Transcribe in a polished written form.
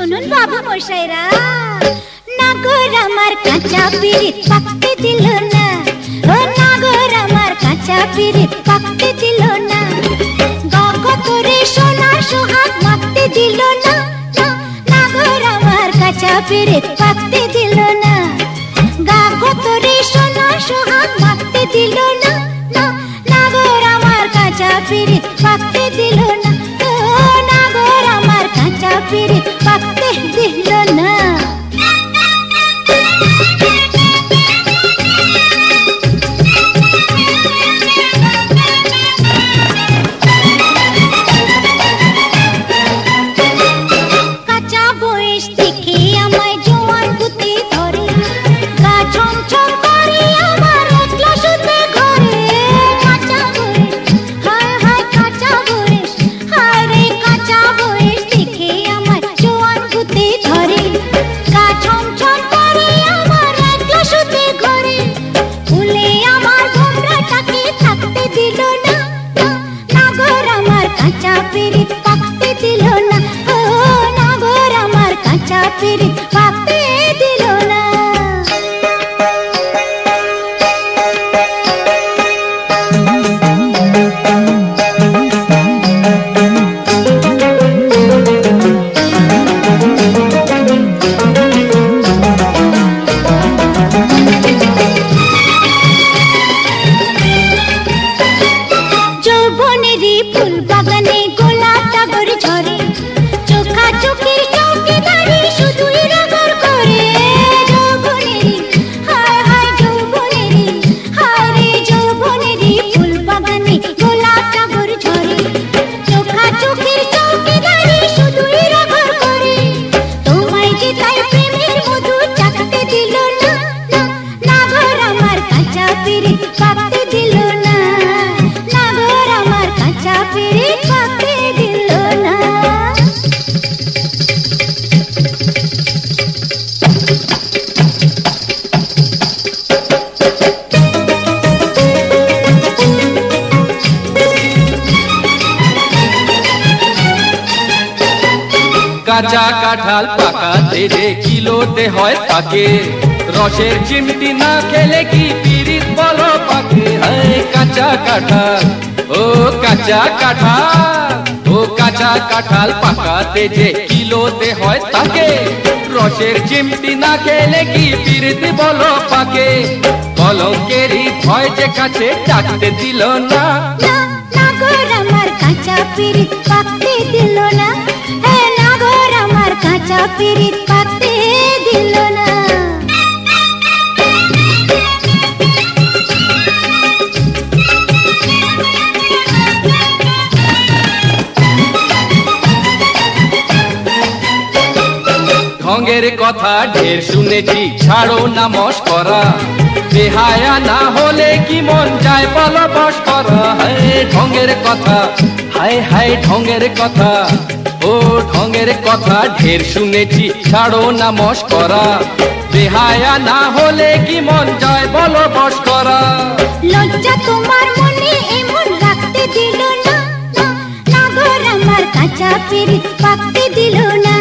শুনুন বাবু মশাইরা, নাগর আমার কাঁচা পিরিত পাকতে দিল না, ও নাগর আমার কাঁচা পিরিত পাকতে দিল না, গগতরে সোনার সোহাগ মাখতে দিল না, নাগর আমার কাঁচা পিরিত পাকতে দিল না, গগতরে সোনার সোহাগ মাখতে দিল না, নাগর আমার কাঁচা পিরিত পাকতে দিল না, ও নাগর আমার কাঁচা পিরিত পাকতে দিল না। কাঁচা কাঁঠাল পাকাতে যে কিলোতে হয় তাকে, রসের চিমটি না খেলে কি পিরিত বলো পাকে। কাঁচা কাঁঠাল, ও কাঁচা কাঁঠাল, ও কাঁচা কাঁঠাল পাকাতে যে কিলোতে হয় তাকে, রসের চিমটি না খেলে কি পিরিত বলো পাকে। কলঙ্কেরই ভয় যে কাছে ডাকতে দিল না, নাগর আমার কাঁচা পিরিত পাকতে দিল না, নাগর আমার কাঁচা পিরিত পাকতে দিল না। ঢঙ্গের কথা ঢের শুনেছি, ছাড়ো না মস্করা, বেহায়া না হলে কি মন যায় বলো বস করা। ঢঙ্গের কথা, হায় হায় ঢঙ্গের কথা, ও ঢঙ্গের কথা ঢের শুনেছি, ছাড়ো না মস্করা, বেহায়া না হলে কি মন যায় বলো বস করা। লজ্জা তোমার মনে এমন রাখতে দিল না, নাগর আমার কাঁচা পিরিত পাকতে দিল না।